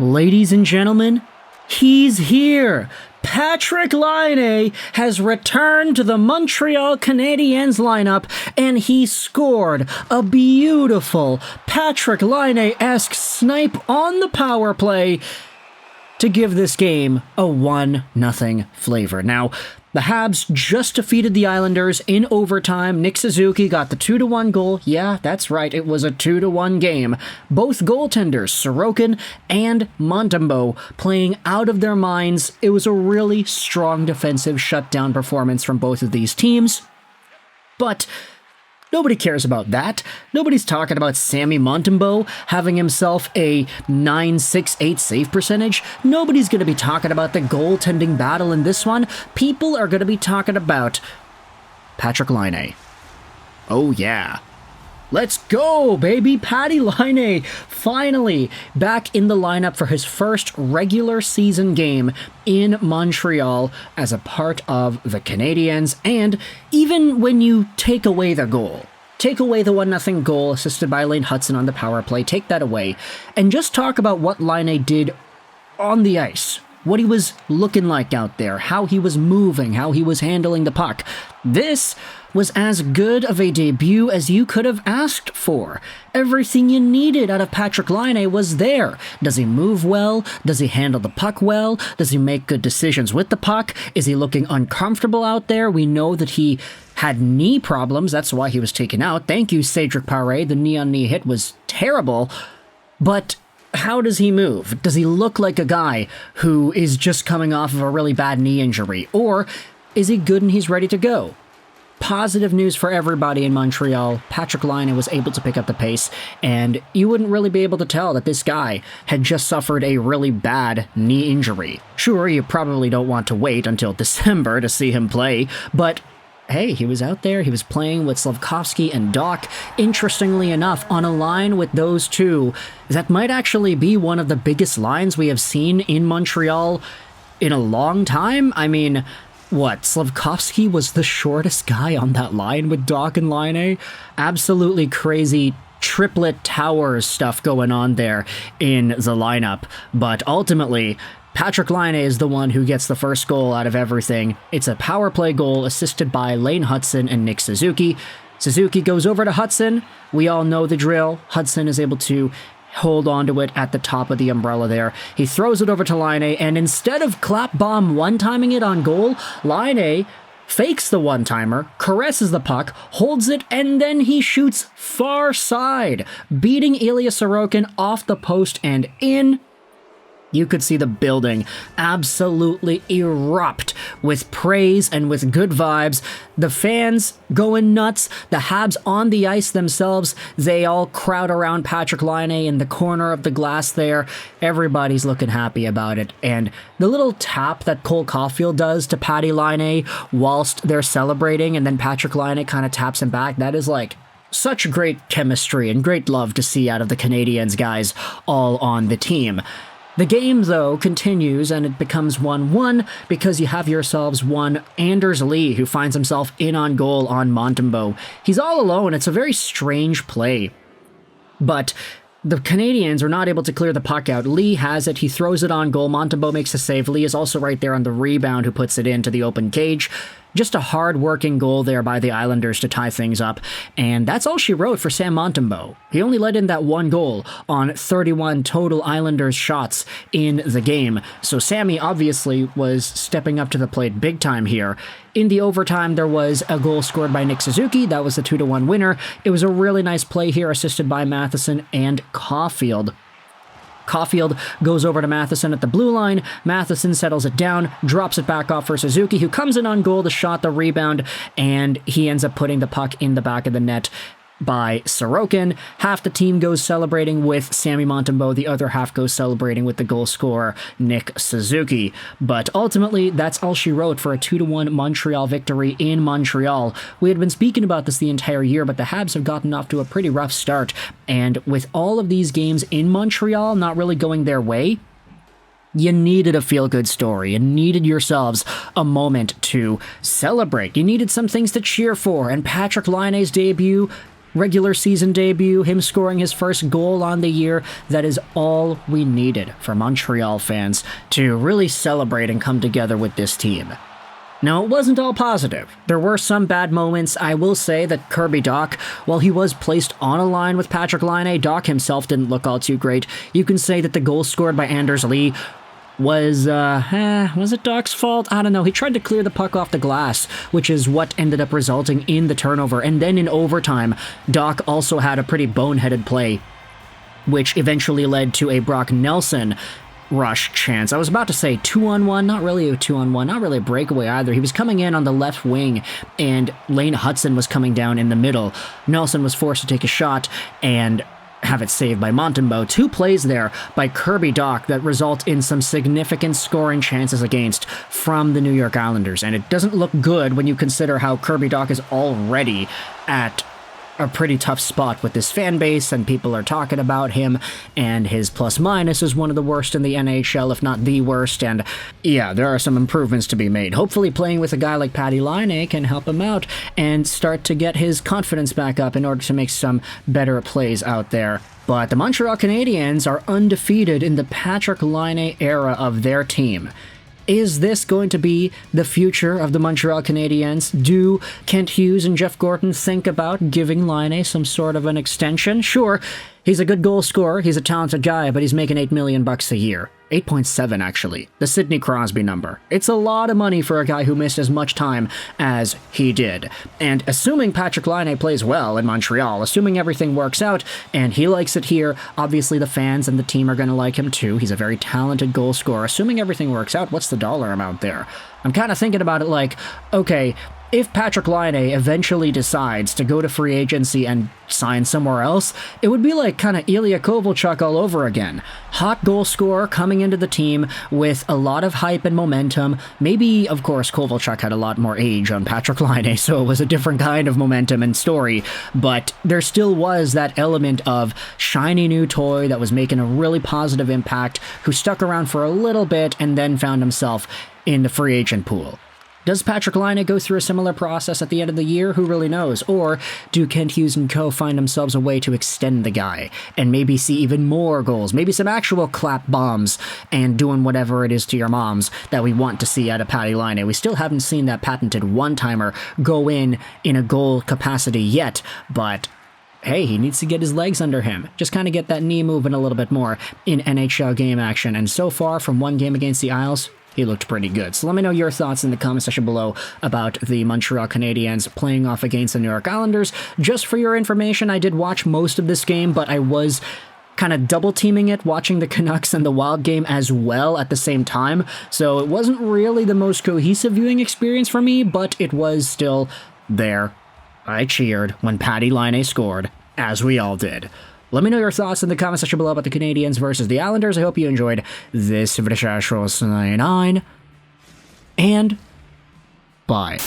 Ladies and gentlemen, he's here! Patrik Laine has returned to the Montreal Canadiens lineup, and he scored a beautiful Patrik Laine-esque snipe on the power play to give this game a 1-0 flavor. Now, the Habs just defeated the Islanders in overtime. Nick Suzuki got the 2-1 goal. Yeah, that's right, it was a 2-1 game. Both goaltenders, Sorokin and Montembeault, playing out of their minds. It was a really strong defensive shutdown performance from both of these teams. But nobody cares about that. Nobody's talking about Sammy Montembeault having himself a .968 save percentage. Nobody's going to be talking about the goaltending battle in this one. People are going to be talking about Patrik Laine. Oh yeah. Let's go, baby! Patty Laine finally back in the lineup for his first regular season game in Montreal as a part of the Canadiens. And even when you take away the goal, take away the 1-0 goal assisted by Lane Hutson on the power play, take that away, and just talk about what Laine did on the ice, what he was looking like out there, how he was moving, how he was handling the puck. This was as good of a debut as you could have asked for. Everything you needed out of Patrik Laine was there. Does he move well? Does he handle the puck well? Does he make good decisions with the puck? Is he looking uncomfortable out there? We know that he had knee problems. That's why he was taken out. Thank you, Cedric Parekh. The knee-on-knee hit was terrible. But how does he move? Does he look like a guy who is just coming off of a really bad knee injury? Or is he good and he's ready to go? Positive news for everybody in Montreal. Patrik Laine was able to pick up the pace, and you wouldn't really be able to tell that this guy had just suffered a really bad knee injury. Sure, you probably don't want to wait until December to see him play, but hey, he was out there, he was playing with Slafkovsky and Dach, interestingly enough, on a line with those two. That might actually be one of the biggest lines we have seen in Montreal in a long time. I mean, what, Slafkovsky was the shortest guy on that line with Dach and Laine? Absolutely crazy triplet towers stuff going on there in the lineup. But ultimately, Patrik Laine is the one who gets the first goal out of everything. It's a power play goal assisted by Lane Hutson and Nick Suzuki. Suzuki goes over to Hutson. We all know the drill. Hutson is able to hold on to it at the top of the umbrella there. He throws it over to Laine, and instead of clap bomb one-timing it on goal, Laine fakes the one-timer, caresses the puck, holds it, and then he shoots far side, beating Ilya Sorokin off the post and in. You could see the building absolutely erupt with praise and with good vibes. The fans going nuts. The Habs on the ice themselves, they all crowd around Patrik Laine in the corner of the glass there. Everybody's looking happy about it. And the little tap that Cole Caulfield does to Patty Laine whilst they're celebrating, and then Patrik Laine kind of taps him back, that is like such great chemistry and great love to see out of the Canadiens guys all on the team. The game, though, continues, and it becomes 1-1 because you have yourselves one Anders Lee, who finds himself in on goal on Montembeault. He's all alone. It's a very strange play. But the Canadiens are not able to clear the puck out. Lee has it. He throws it on goal. Montembeault makes a save. Lee is also right there on the rebound, who puts it into the open cage. Just a hard-working goal there by the Islanders to tie things up, and that's all she wrote for Sam Montembeault. He only let in that one goal on 31 total Islanders shots in the game, so Sammy obviously was stepping up to the plate big time here. In the overtime, there was a goal scored by Nick Suzuki. That was the 2-1 winner. It was a really nice play here, assisted by Matheson and Caulfield. Caulfield goes over to Matheson at the blue line. Matheson settles it down, drops it back off for Suzuki, who comes in on goal, the shot, the rebound, and he ends up putting the puck in the back of the net by Sorokin. Half the team goes celebrating with Sammy Montembeault, the other half goes celebrating with the goal scorer, Nick Suzuki. But ultimately, that's all she wrote for a 2-1 Montreal victory in Montreal. We had been speaking about this the entire year, but the Habs have gotten off to a pretty rough start, and with all of these games in Montreal not really going their way, you needed a feel-good story. You needed yourselves a moment to celebrate. You needed some things to cheer for, and Patrik Laine's debut regular season debut, him scoring his first goal on the year. That is all we needed for Montreal fans to really celebrate and come together with this team. Now, it wasn't all positive. There were some bad moments. I will say that Kirby Dach, while he was placed on a line with Patrik Laine, Dach himself didn't look all too great. You can say that the goal scored by Anders Lee was it Dach's fault? I don't know. He tried to clear the puck off the glass, which is what ended up resulting in the turnover. And then in overtime, Dach also had a pretty boneheaded play, which eventually led to a Brock Nelson rush chance. I was about to say 2-on-1, not really a 2-on-1, not really a breakaway either. He was coming in on the left wing, and Lane Hudson was coming down in the middle. Nelson was forced to take a shot and have it saved by Montembeault. 2 plays there by Kirby Dach that result in some significant scoring chances against from the New York Islanders, and it doesn't look good when you consider how Kirby Dach is already at a pretty tough spot with this fan base, and people are talking about him, and his plus-minus is one of the worst in the NHL, if not the worst, and yeah, there are some improvements to be made. Hopefully playing with a guy like Patty Laine can help him out and start to get his confidence back up in order to make some better plays out there. But the Montreal Canadiens are undefeated in the Patrik Laine era of their team. Is this going to be the future of the Montreal Canadiens? Do Kent Hughes and Jeff Gorton think about giving Laine some sort of an extension? Sure, he's a good goal scorer, he's a talented guy, but he's making $8 million a year. 8.7 actually, the Sidney Crosby number. It's a lot of money for a guy who missed as much time as he did. And assuming Patrik Laine plays well in Montreal, assuming everything works out and he likes it here, obviously the fans and the team are going to like him too. He's a very talented goal scorer. Assuming everything works out, what's the dollar amount there? I'm kind of thinking about it like, okay, if Patrik Laine eventually decides to go to free agency and sign somewhere else, it would be like kind of Ilya Kovalchuk all over again. Hot goal scorer coming into the team with a lot of hype and momentum. Maybe, of course, Kovalchuk had a lot more age on Patrik Laine, so it was a different kind of momentum and story, but there still was that element of shiny new toy that was making a really positive impact, who stuck around for a little bit and then found himself in the free agent pool. Does Patrik Laine go through a similar process at the end of the year? Who really knows? Or do Kent Hughes and co. find themselves a way to extend the guy and maybe see even more goals, maybe some actual clap bombs and doing whatever it is to your moms that we want to see out of Patty Laine? We still haven't seen that patented one-timer go in a goal capacity yet, but hey, he needs to get his legs under him. Just kind of get that knee moving a little bit more in NHL game action. And so far, from one game against the Isles, he looked pretty good. So let me know your thoughts in the comment section below about the Montreal Canadiens playing off against the New York Islanders. Just for your information, I did watch most of this game, but I was kind of double teaming it, watching the Canucks and the Wild game as well at the same time. So it wasn't really the most cohesive viewing experience for me, but it was still there. I cheered when Patty Laine scored, as we all did. Let me know your thoughts in the comment section below about the Canadiens versus the Islanders. I hope you enjoyed this video, and bye.